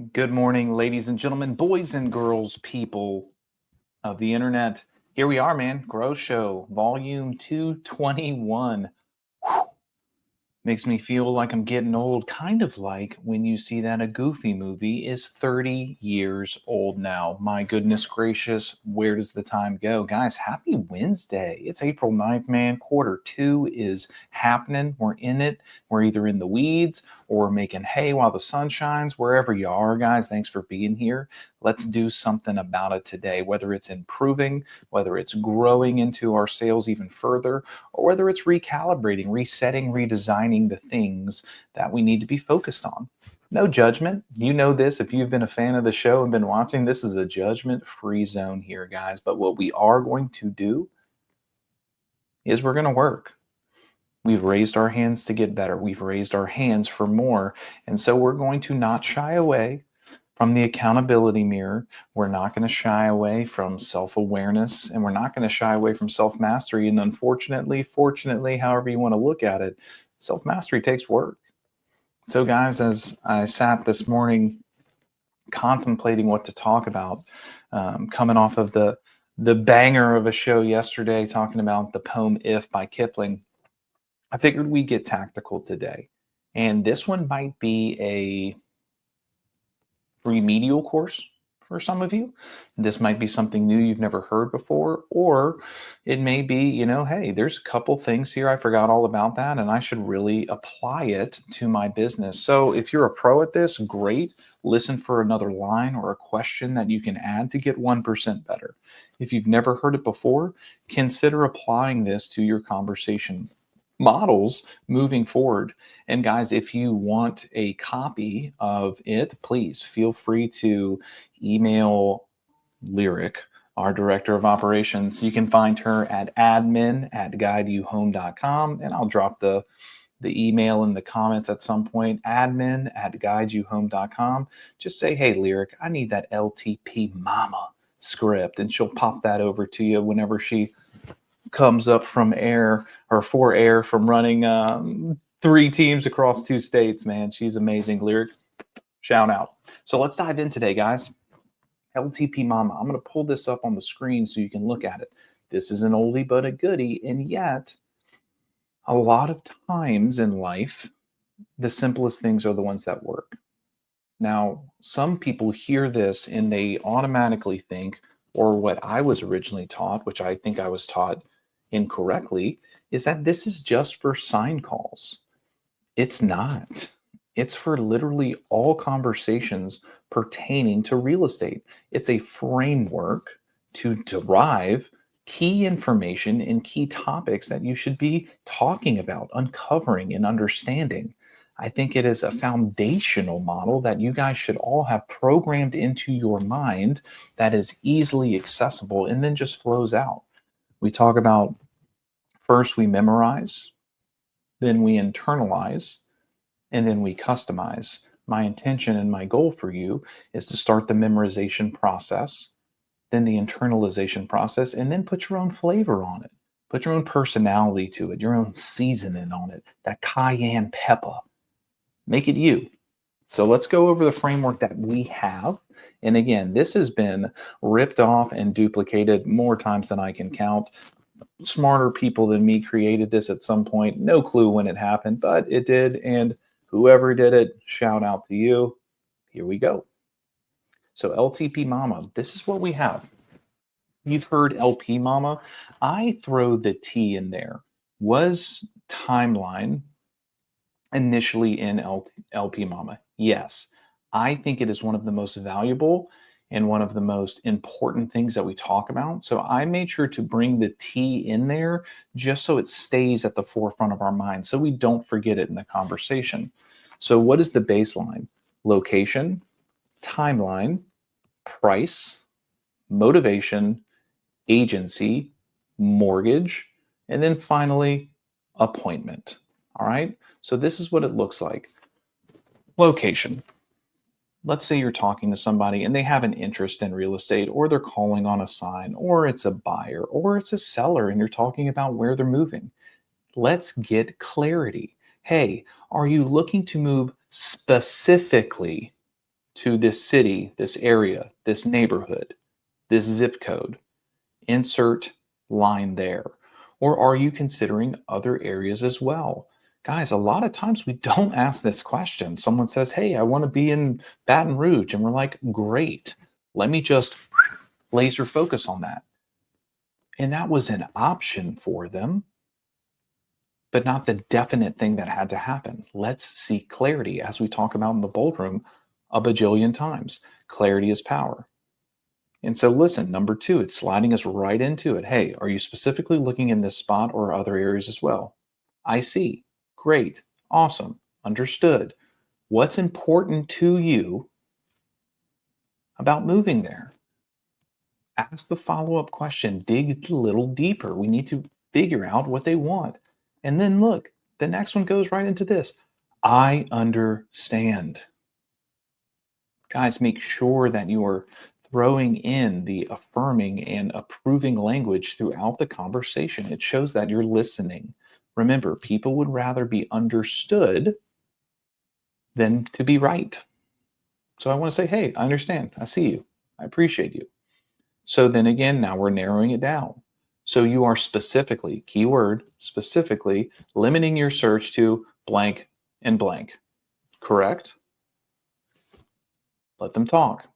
Good morning, ladies and gentlemen, boys and girls, people of the internet. Here we are, man. G.R.O.W. Show, volume 221. Whew. Makes me feel like I'm getting old, kind of like when you see that a Goofy movie is 30 years old now. My goodness gracious, where does the time go? Guys, happy Wednesday. It's April 9th, man. Q2 is happening. We're in it. We're either in the weeds or making hay while the sun shines. Wherever you are, guys, thanks for being here. Let's do something about it today, whether it's improving, whether it's growing into our sales even further, or whether it's recalibrating, resetting, redesigning the things that we need to be focused on. No judgment. You know this. If you've been a fan of the show and been watching, this is a judgment-free zone here, guys. But what we are going to do is we're going to work. We've raised our hands to get better. We've raised our hands for more. And so we're going to not shy away from the accountability mirror. We're not going to shy away from self-awareness, and we're not going to shy away from self-mastery. And unfortunately, fortunately, however you want to look at it, self-mastery takes work. So guys, as I sat this morning contemplating what to talk about, coming off of the banger of a show yesterday talking about the poem If by Kipling, I figured we'd get tactical today. And this one might be a remedial course for some of you. This might be something new you've never heard before, or it may be, hey, there's a couple things here I forgot all about that, and I should really apply it to my business. So if you're a pro at this, great. Listen for another line or a question that you can add to get 1% better. If you've never heard it before, consider applying this to your conversation models moving forward. And guys, if you want a copy of it, please feel free to email Lyric, our director of operations. You can find her at admin@guideyouhome.com, and I'll drop the email in the comments at some point, admin@guideyouhome.com. Just say, hey, Lyric, I need that LTP mama script, and she'll pop that over to you whenever she comes up from air or for air from running 3 teams across 2 states, man. She's amazing. Lyric, shout out. So let's dive in today, guys. LTP Mama. I'm going to pull this up on the screen so you can look at it. This is an oldie but a goodie, and yet a lot of times in life, the simplest things are the ones that work. Now, some people hear this and they automatically think, or what I was originally taught, which I think I was taught incorrectly, is that this is just for sign calls. It's not. It's for literally all conversations pertaining to real estate. It's a framework to derive key information and key topics that you should be talking about, uncovering, and understanding. I think it is a foundational model that you guys should all have programmed into your mind that is easily accessible and then just flows out. We talk about first we memorize, then we internalize, and then we customize. My intention and my goal for you is to start the memorization process, then the internalization process, and then put your own flavor on it. Put your own personality to it, your own seasoning on it, that cayenne pepper. Make it you. So let's go over the framework that we have. And again, this has been ripped off and duplicated more times than I can count. Smarter people than me created this at some point. No clue when it happened, but it did. And whoever did it, shout out to you. Here we go. So LTP Mama, this is what we have. You've heard LP Mama. I throw the T in there. Was timeline initially in LP Mama? Yes. I think it is one of the most valuable and one of the most important things that we talk about. So I made sure to bring the T in there just so it stays at the forefront of our mind so we don't forget it in the conversation. So what is the baseline? Location, timeline, price, motivation, agency, mortgage, and then finally, appointment. All right. So this is what it looks like. Location. Let's say you're talking to somebody and they have an interest in real estate, or they're calling on a sign, or it's a buyer, or it's a seller, and you're talking about where they're moving. Let's get clarity. Hey, are you looking to move specifically to this city, this area, this neighborhood, this zip code? Insert line there. Or are you considering other areas as well? Guys, a lot of times we don't ask this question. Someone says, hey, I want to be in Baton Rouge. And we're like, great. Let me just laser focus on that. And that was an option for them, but not the definite thing that had to happen. Let's seek clarity, as we talk about in the bold room a bajillion times. Clarity is power. And so listen, number 2, it's sliding us right into it. Hey, are you specifically looking in this spot or other areas as well? I see. Great. Awesome. Understood. What's important to you about moving there? Ask the follow-up question. Dig a little deeper. We need to figure out what they want. And then look, the next one goes right into this. I understand. Guys, make sure that you are throwing in the affirming and approving language throughout the conversation. It shows that you're listening. Remember, people would rather be understood than to be right. So I want to say, hey, I understand. I see you. I appreciate you. So then again, now we're narrowing it down. So you are specifically, keyword, specifically limiting your search to blank and blank. Correct? Let them talk.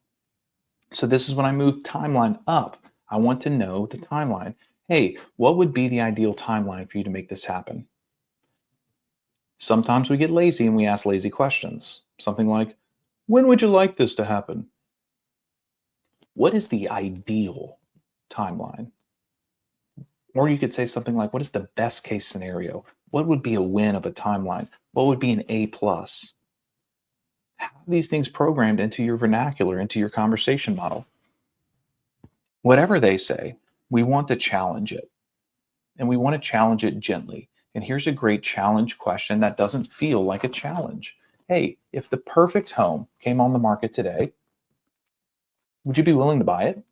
So this is when I move timeline up. I want to know the timeline. Hey, what would be the ideal timeline for you to make this happen? Sometimes we get lazy and we ask lazy questions. Something like, when would you like this to happen? What is the ideal timeline? Or you could say something like, what is the best case scenario? What would be a win of a timeline? What would be an A+? Have these things programmed into your vernacular, into your conversation model. Whatever they say, we want to challenge it. And we want to challenge it gently. And here's a great challenge question that doesn't feel like a challenge. Hey, if the perfect home came on the market today, would you be willing to buy it?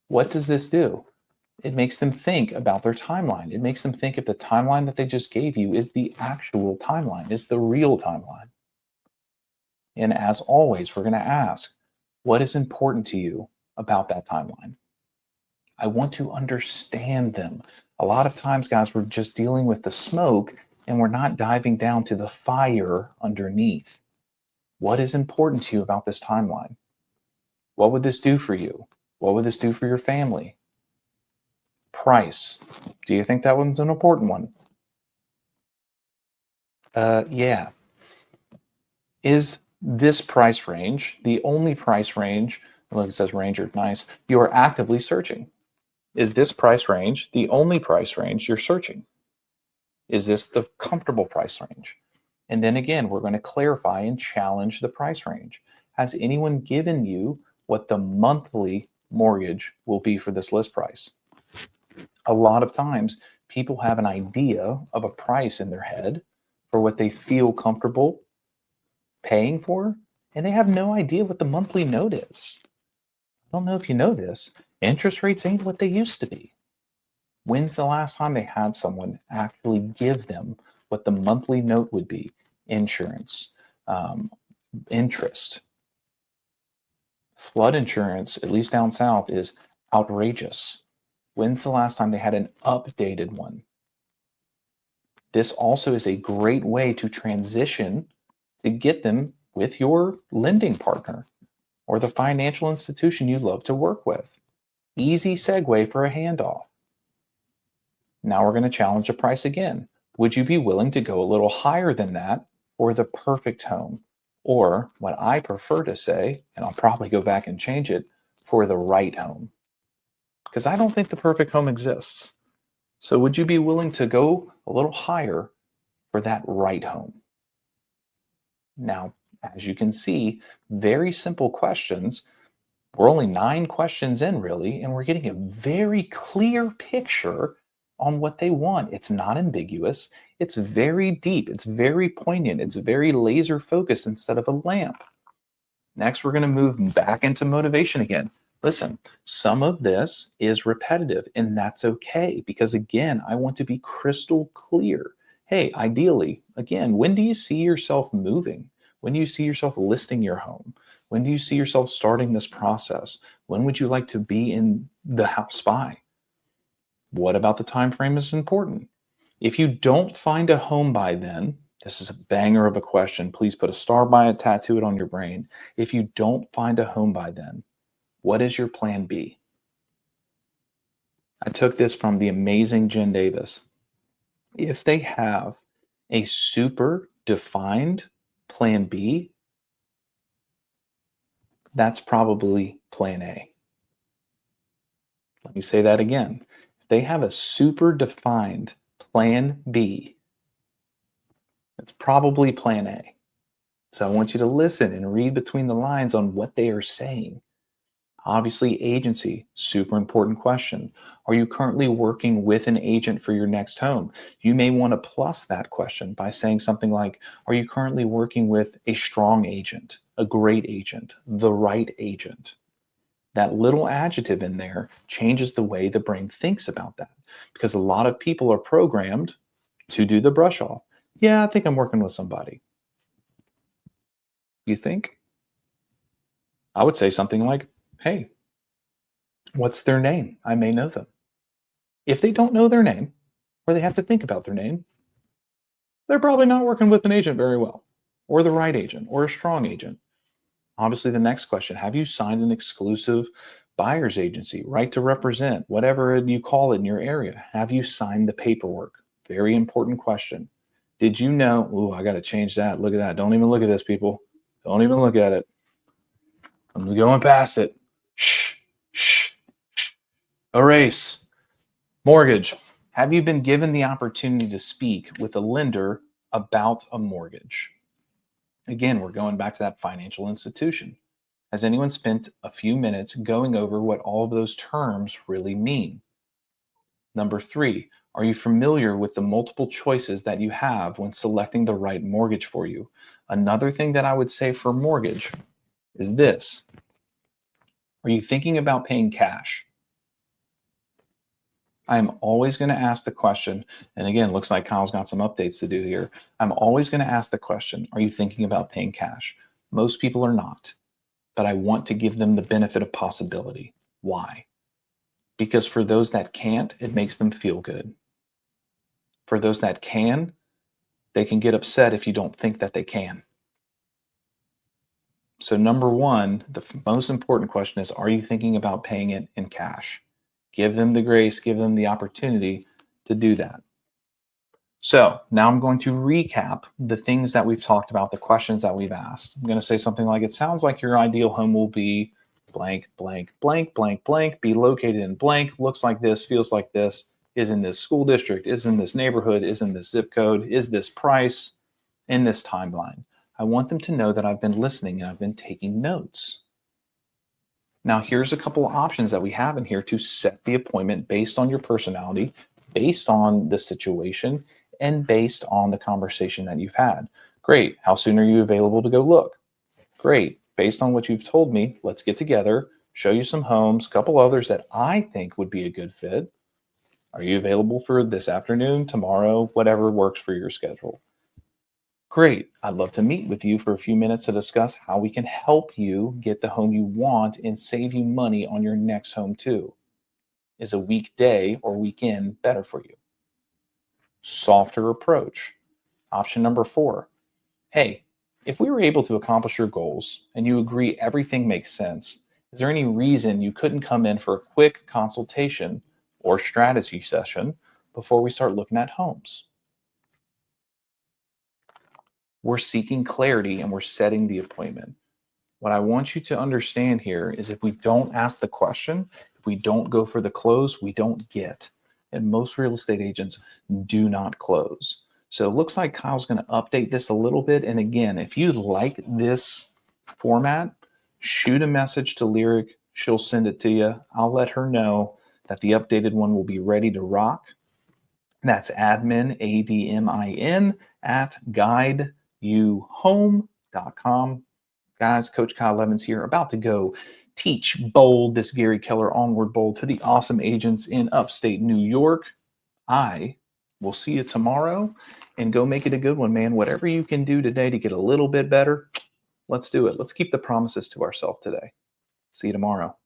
What does this do? It makes them think about their timeline. It makes them think if the timeline that they just gave you is the actual timeline, is the real timeline. And as always, we're going to ask, what is important to you about that timeline? I want to understand them. A lot of times, guys, we're just dealing with the smoke and we're not diving down to the fire underneath. What is important to you about this timeline? What would this do for you? What would this do for your family? Price. Do you think that one's an important one? Yeah. Is this price range the only price range? Look, it says Ranger, nice. You are actively searching. Is this price range the only price range you're searching? Is this the comfortable price range? And then again, we're going to clarify and challenge the price range. Has anyone given you what the monthly mortgage will be for this list price? A lot of times, people have an idea of a price in their head for what they feel comfortable paying for, and they have no idea what the monthly note is. I don't know if you know this. Interest rates ain't what they used to be. When's the last time they had someone actually give them what the monthly note would be? Insurance, interest. Flood insurance, at least down south, is outrageous. When's the last time they had an updated one? This also is a great way to transition to get them with your lending partner or the financial institution you love to work with. Easy segue for a handoff. Now we're going to challenge the price again. Would you be willing to go a little higher than that for the perfect home? Or what I prefer to say, and I'll probably go back and change it, for the right home. Because I don't think the perfect home exists. So would you be willing to go a little higher for that right home? Now, as you can see, very simple questions. We're only 9 questions in, really, and we're getting a very clear picture on what they want. It's not ambiguous. It's very deep. It's very poignant. It's very laser focused instead of a lamp. Next, we're going to move back into motivation again. Listen, some of this is repetitive, and that's okay because, again, I want to be crystal clear. Hey, ideally, again, when do you see yourself moving? When do you see yourself listing your home? When do you see yourself starting this process? When would you like to be in the house by? What about the time frame is important? If you don't find a home by then, this is a banger of a question. Please put a star by it, tattoo it on your brain. If you don't find a home by then, what is your plan B? I took this from the amazing Jen Davis. If they have a super defined plan B, that's probably plan A. Let me say that again. If they have a super defined plan B, it's probably plan A. So I want you to listen and read between the lines on what they are saying. Obviously, agency, super important question. Are you currently working with an agent for your next home? You may want to plus that question by saying something like, are you currently working with a strong agent, a great agent, the right agent? That little adjective in there changes the way the brain thinks about that, because a lot of people are programmed to do the brush off. Yeah, I think I'm working with somebody. You think? I would say something like, hey, what's their name? I may know them. If they don't know their name, or they have to think about their name, they're probably not working with an agent very well, or the right agent, or a strong agent. Obviously, the next question, have you signed an exclusive buyer's agency, right to represent, whatever you call it in your area? Have you signed the paperwork? Very important question. Did you know? Ooh, I got to change that. Look at that. Don't even look at this, people. Don't even look at it. I'm going past it. Shh, shh, shh. Erase. Mortgage. Have you been given the opportunity to speak with a lender about a mortgage? Again, we're going back to that financial institution. Has anyone spent a few minutes going over what all of those terms really mean? Number 3, are you familiar with the multiple choices that you have when selecting the right mortgage for you? Another thing that I would say for mortgage is this. Are you thinking about paying cash? I'm always going to ask the question, and again, looks like Kyle's got some updates to do here. I'm always going to ask the question, are you thinking about paying cash? Most people are not, but I want to give them the benefit of possibility. Why? Because for those that can't, it makes them feel good. For those that can, they can get upset if you don't think that they can. So number 1, the most important question is, are you thinking about paying it in cash? Give them the grace, give them the opportunity to do that. So now I'm going to recap the things that we've talked about, the questions that we've asked. I'm going to say something like, it sounds like your ideal home will be blank, blank, blank, blank, blank, be located in blank, looks like this, feels like this, is in this school district, is in this neighborhood, is in this zip code, is this price, in this timeline. I want them to know that I've been listening and I've been taking notes. Now, here's a couple of options that we have in here to set the appointment based on your personality, based on the situation, and based on the conversation that you've had. Great. How soon are you available to go look? Great. Based on what you've told me, let's get together, show you some homes, a couple others that I think would be a good fit. Are you available for this afternoon, tomorrow, whatever works for your schedule? Great. I'd love to meet with you for a few minutes to discuss how we can help you get the home you want and save you money on your next home too. Is a weekday or weekend better for you? Softer approach. Option number 4. Hey, if we were able to accomplish your goals and you agree everything makes sense, is there any reason you couldn't come in for a quick consultation or strategy session before we start looking at homes? We're seeking clarity and we're setting the appointment. What I want you to understand here is if we don't ask the question, if we don't go for the close, we don't get. And most real estate agents do not close. So it looks like Kyle's going to update this a little bit. And again, if you like this format, shoot a message to Lyric. She'll send it to you. I'll let her know that the updated one will be ready to rock. That's admin, ADMIN, at guideyouhome.com. Guys, Coach Kyle Levins here, about to go teach bold this Gary Keller onward bold to the awesome agents in upstate New York. I will see you tomorrow. and go make it a good one, man. Whatever you can do today to get a little bit better, let's do it. Let's keep the promises to ourselves today. See you tomorrow.